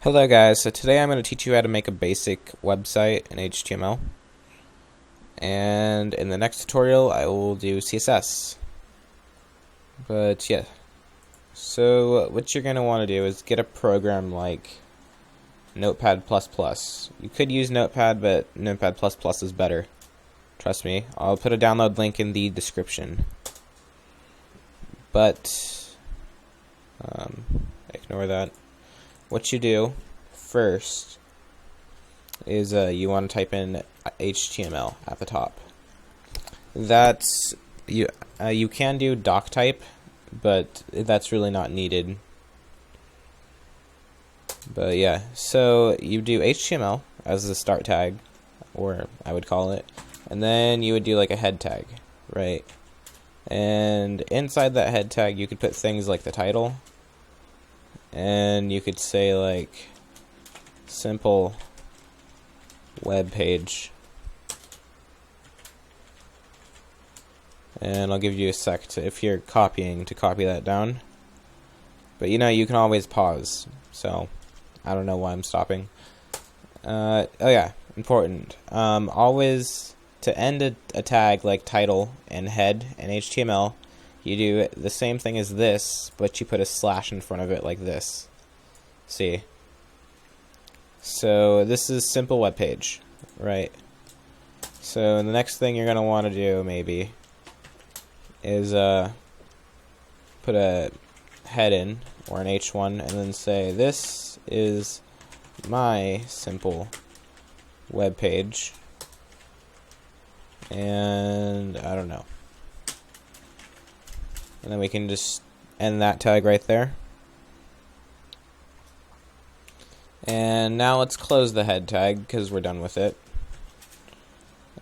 Hello guys, so today I'm going to teach you how to make a basic website in HTML, and in the next tutorial I will do CSS. But yeah, so what you're going to want to do is get a program like Notepad++. You could use Notepad, but Notepad++ is better. Trust me, I'll put a download link in the description. But ignore that. What you do first is you want to type in HTML at the top. That's you can do doc type, but that's really not needed. But yeah, so you do HTML as the start tag, or I would call it, and then you would do like a head tag, right? And inside that head tag you could put things like the title, and you could say like simple web page, and I'll give you a sec to, if you're copying, to copy that down. But you know, you can always pause, so I don't know why I'm stopping. Oh yeah, important. Always to end a tag like title and head and HTML, you do the same thing as this, but you put a slash in front of it like this. See? So this is simple web page, right? So the next thing you're gonna want to do maybe is put a head in, or an H1, and then say this is my simple web page, and I don't know. And then we can just end that tag right there. And now let's close the head tag because we're done with it.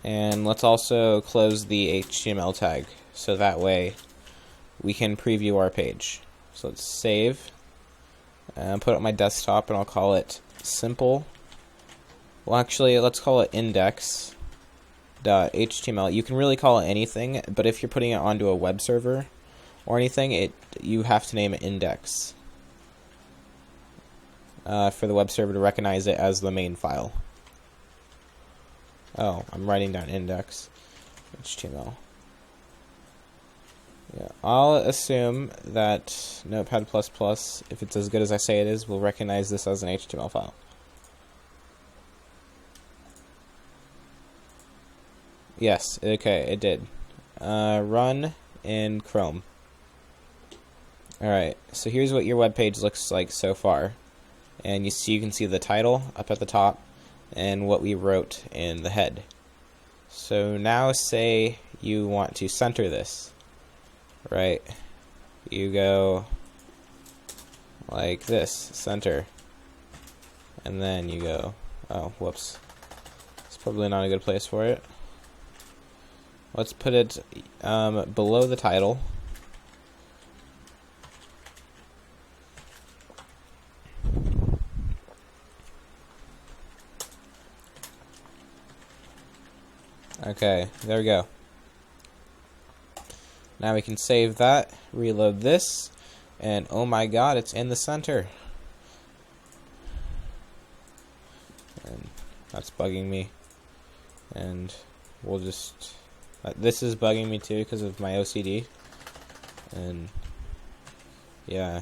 And let's also close the HTML tag so that way we can preview our page. So let's save and put it on my desktop, and I'll call it simple. Well, actually, let's call it index.html. You can really call it anything, but if you're putting it onto a web server or anything, you have to name it index for the web server to recognize it as the main file. Oh, I'm writing down index HTML. Yeah, I'll assume that Notepad++, if it's as good as I say it is, will recognize this as an HTML file. Yes, okay, it did. Run in Chrome. Alright, so here's what your web page looks like so far. And you can see the title up at the top and what we wrote in the head. So now say you want to center this, right? You go like this, center, and then you go, oh whoops, it's probably not a good place for it. Let's put it below the title. Okay, there we go. Now we can save that, reload this, and oh my god, it's in the center. And that's bugging me. And we'll just... this is bugging me too because of my OCD. And yeah.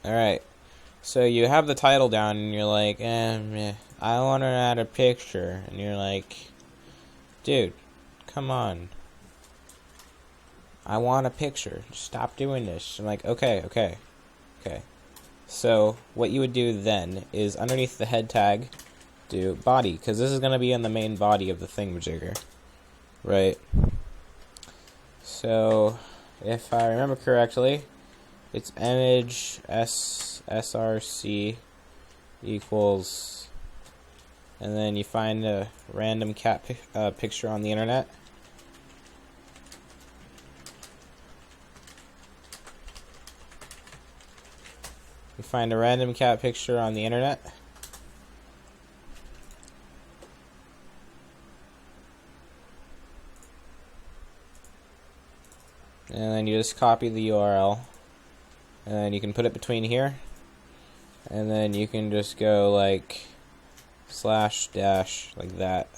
Alright. So you have the title down and you're like, I want to add a picture. And you're like, dude, come on. I want a picture. Stop doing this. I'm like, okay. So what you would do then is underneath the head tag, do body, because this is going to be in the main body of the thingamajigger, right? So if I remember correctly, it's image src equals, and then you find a random cat picture on the internet. You find a random cat picture on the internet. And then you just copy the URL and then you can put it between here, and then you can just go like slash dash like that,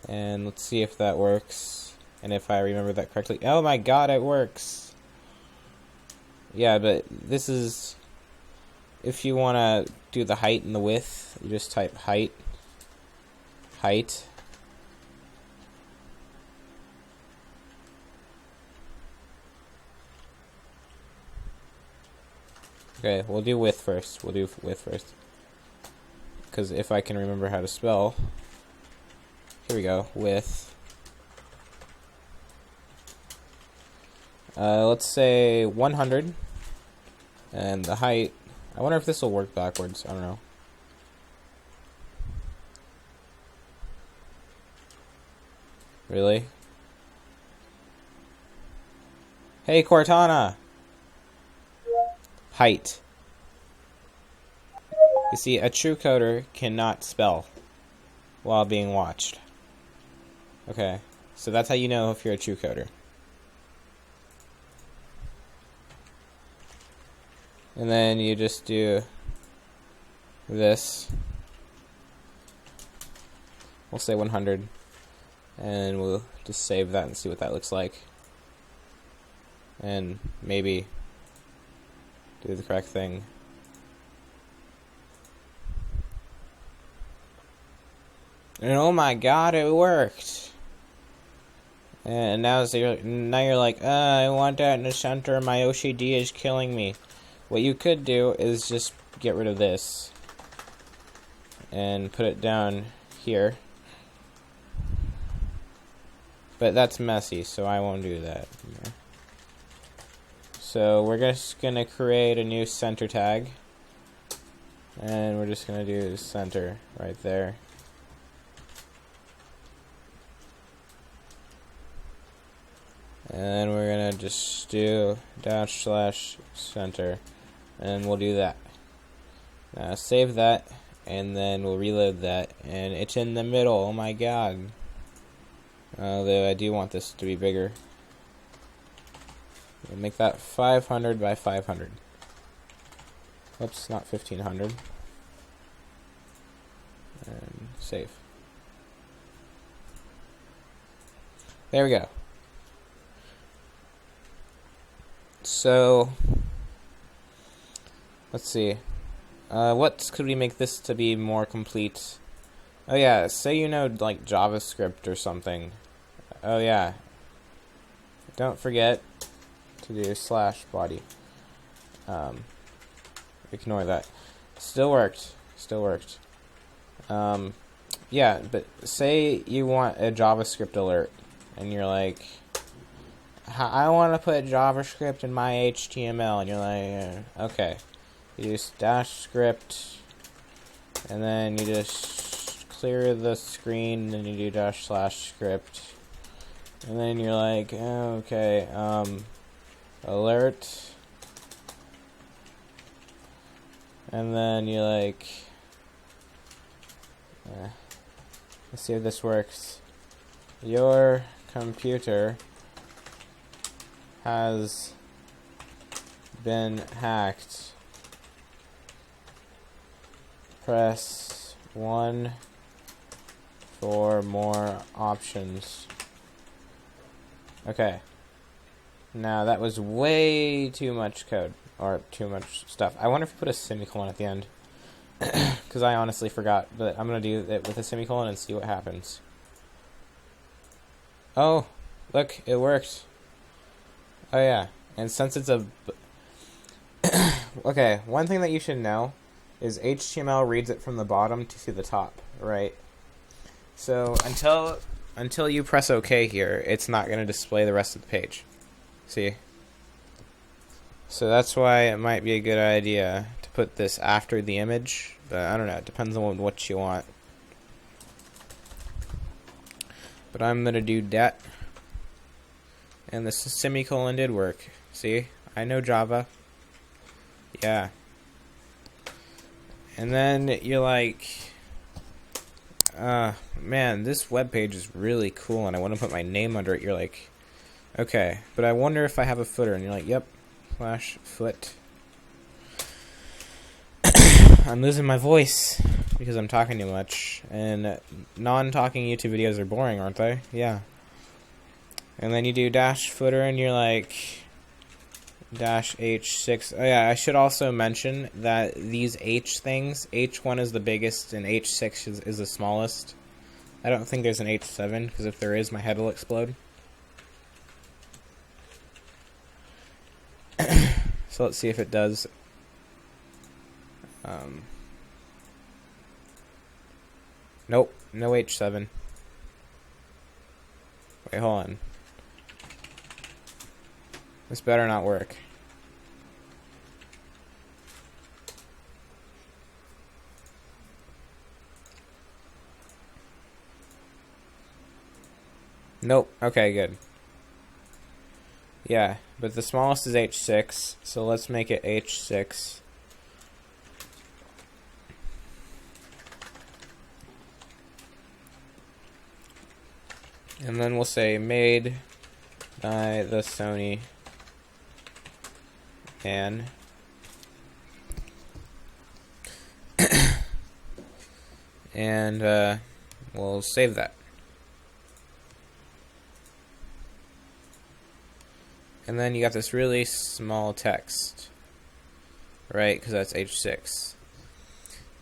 and let's see if that works and if I remember that correctly. Oh my god, it works. Yeah, but this is if you want to do the height and the width. You just type height. Okay, we'll do width first. Because if I can remember how to spell. Here we go, width. Let's say 100. And the height, I wonder if this will work backwards. I don't know. Really? Hey, Cortana! Height. You see, a true coder cannot spell while being watched. Okay, so that's how you know if you're a true coder. And then you just do this. We'll say 100. And we'll just save that and see what that looks like. And maybe do the correct thing. And oh my god, it worked! And now you're like, I want that in the center, my OCD is killing me. What you could do is just get rid of this and put it down here. But that's messy, so I won't do that. So we're just gonna create a new center tag, and we're just gonna do center right there. And we're gonna just do /center, and we'll do that. Now save that, and then we'll reload that, and it's in the middle. Oh my god. Although I do want this to be bigger. We'll make that 500 by 500. Oops, not 1500. And save. There we go. So, let's see. What could we make this to be more complete? Oh yeah, say you know like JavaScript or something. Oh yeah. Don't forget to do /body. Ignore that. Still worked. Yeah, but say you want a JavaScript alert, and you're like, I want to put JavaScript in my HTML, and you're like, okay. You use --script, and then you just clear the screen, and you do /script, and then you're like, okay, alert, and then you're like, let's see if this works. Your computer has been hacked. Press 1 for more options. Okay. Now that was way too much code, or too much stuff. I wonder if we put a semicolon at the end, because I honestly forgot, but I'm going to do it with a semicolon and see what happens. Oh, look, it worked. Oh yeah, and since it's a... Okay, one thing that you should know is HTML reads it from the bottom to the top, right? So until you press OK here, it's not going to display the rest of the page. See? So that's why it might be a good idea to put this after the image, but I don't know, it depends on what you want. But I'm going to do that. And the semicolon did work. See? I know Java. Yeah. And then you're like, man, this web page is really cool, and I want to put my name under it. You're like, okay, but I wonder if I have a footer. And you're like, yep, /foot. I'm losing my voice because I'm talking too much, and non-talking YouTube videos are boring, aren't they? Yeah. And then you do -footer, and you're like -h6. Oh yeah, I should also mention that these H things, H1 is the biggest and H6 is the smallest. I don't think there's an H7, because if there is, my head will explode. So let's see if it does. Nope, no H7. Wait, hold on. This better not work. Nope, okay, good. Yeah, but the smallest is H6, so let's make it H6. And then we'll say made by the Sony man. And we'll save that. And then you got this really small text, right? Because that's H6.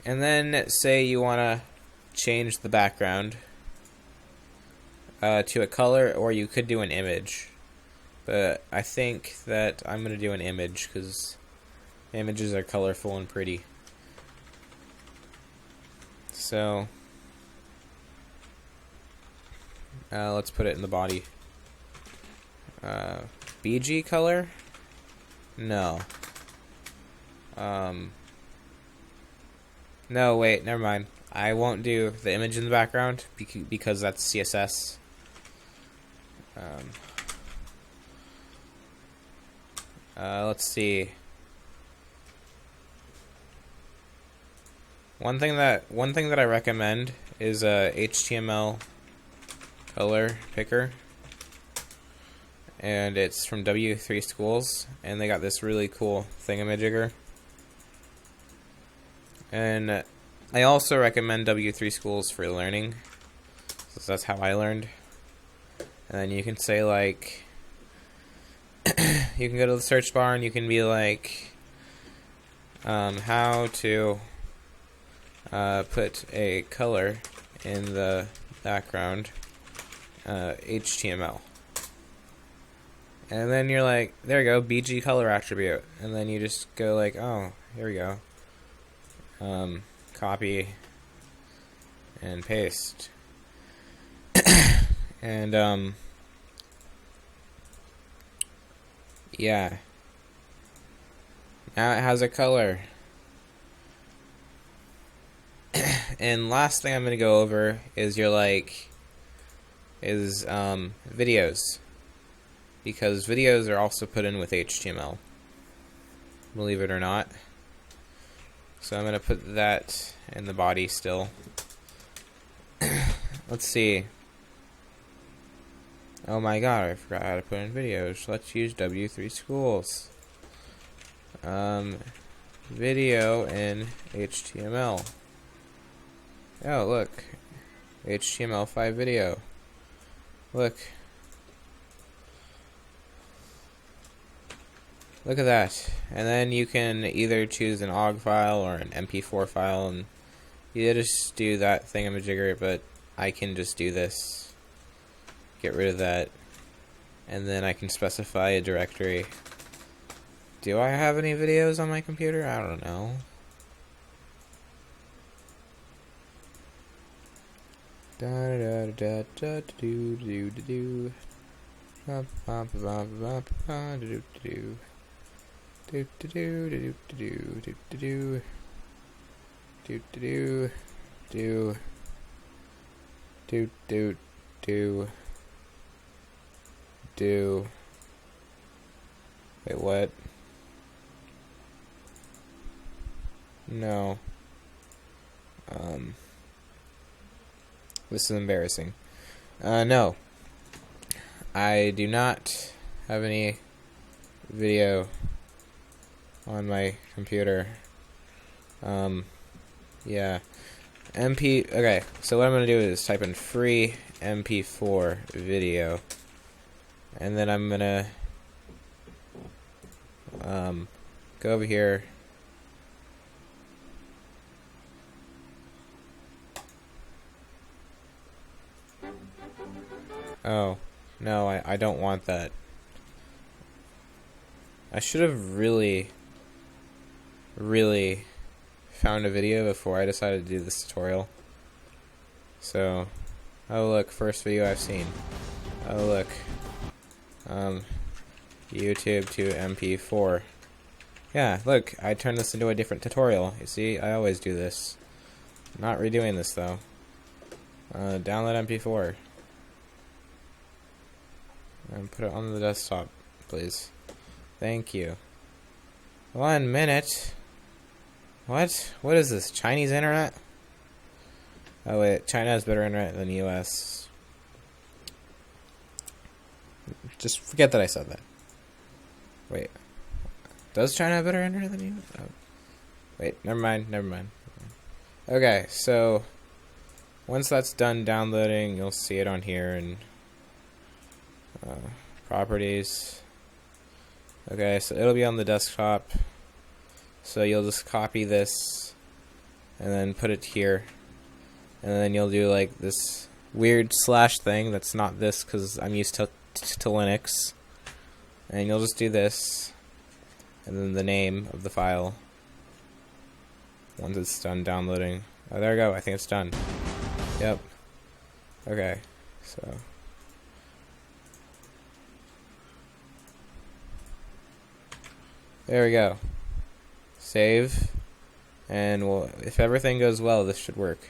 And then say you want to change the background to a color, or you could do an image. But I think that I'm going to do an image because images are colorful and pretty. So let's put it in the body. BG color? No. No, wait, never mind. I won't do the image in the background because that's CSS. Let's see. One thing that I recommend is a HTML color picker, and it's from W3 Schools, and they got this really cool thingamajigger. And I also recommend W3 Schools for learning, so that's how I learned. And then you can say, like, you can go to the search bar and you can be like, how to put a color in the background, HTML. And then you're like, there you go, BG color attribute. And then you just go like, oh, here we go. Copy and paste. And yeah. Now it has a color. And last thing I'm going to go over is videos. Because videos are also put in with HTML. Believe it or not. So I'm going to put that in the body still. Let's see. Oh my god, I forgot how to put in videos. Let's use W3 Schools. Video in HTML. Oh, look. HTML5 video. Look. Look at that. And then you can either choose an OGG file or an MP4 file, and you just do that thingamajigger, but I can just do this. Get rid of that. And then I can specify a directory. Do I have any videos on my computer? I don't know. Da da da da do do do do. Ba ba ba ba ba do do do do do do do do do do do do do do do do. Wait, what? No. This is embarrassing. No. I do not have any video on my computer. Yeah. Okay, so what I'm going to do is type in free MP4 video. And then I'm going to go over here. Oh, no, I don't want that. I should have really found a video before I decided to do this tutorial. So, oh look, first video I've seen. Oh look, YouTube to MP4. Yeah, look, I turned this into a different tutorial. You see, I always do this. Not redoing this though. Download MP4. And put it on the desktop, please. Thank you. 1 minute. What? What is this? Chinese internet? Oh wait, China has better internet than the US. Just forget that I said that. Wait. Does China have better internet than the US? Oh. Wait, never mind. Okay, so once that's done downloading, you'll see it on here and properties. Okay, so it'll be on the desktop. So you'll just copy this and then put it here. And then you'll do like this weird slash thing that's not this because I'm used to Linux. And you'll just do this. And then the name of the file. Once it's done downloading. Oh, there we go. I think it's done. Yep. Okay. So. There we go. Save. And we'll, if everything goes well, this should work.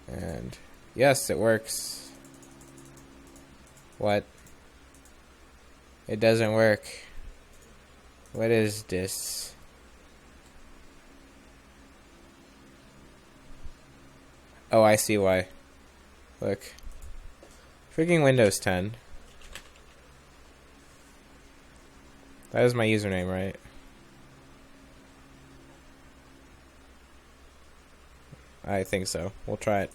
And yes, it works. What? It doesn't work. What is this? Oh, I see why. Look. Freaking Windows 10. That is my username, right? I think so. We'll try it.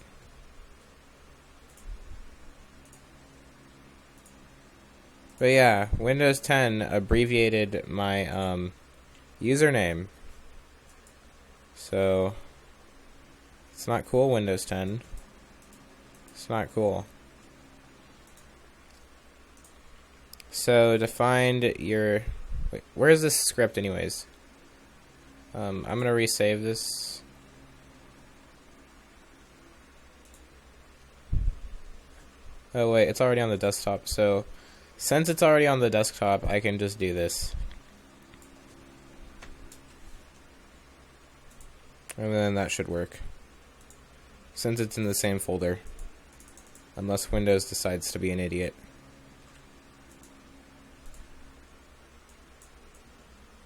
But yeah, Windows 10 abbreviated my username. So it's not cool, Windows 10. It's not cool. So to find your... Wait, where is this script anyways? I'm going to resave this. Oh wait, it's already on the desktop, so since it's already on the desktop, I can just do this. And then that should work. Since it's in the same folder. Unless Windows decides to be an idiot.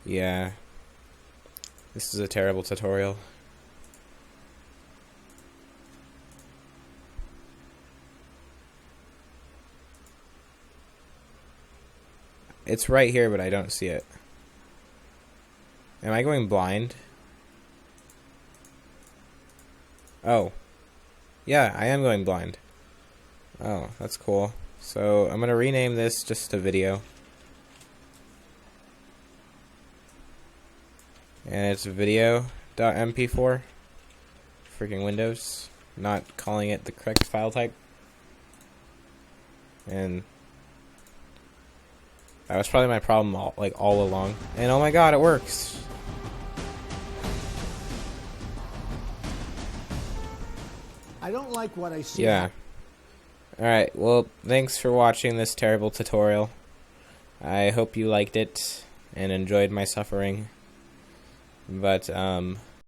Yeah. This is a terrible tutorial. It's right here, but I don't see it. Am I going blind? Oh. Yeah, I am going blind. Oh, that's cool. So, I'm going to rename this just a video. And it's video.mp4. Freaking Windows. Not calling it the correct file type. And that was probably my problem all along. And oh my god, it works! I don't like what I see. Yeah. Alright, well, thanks for watching this terrible tutorial. I hope you liked it and enjoyed my suffering. But,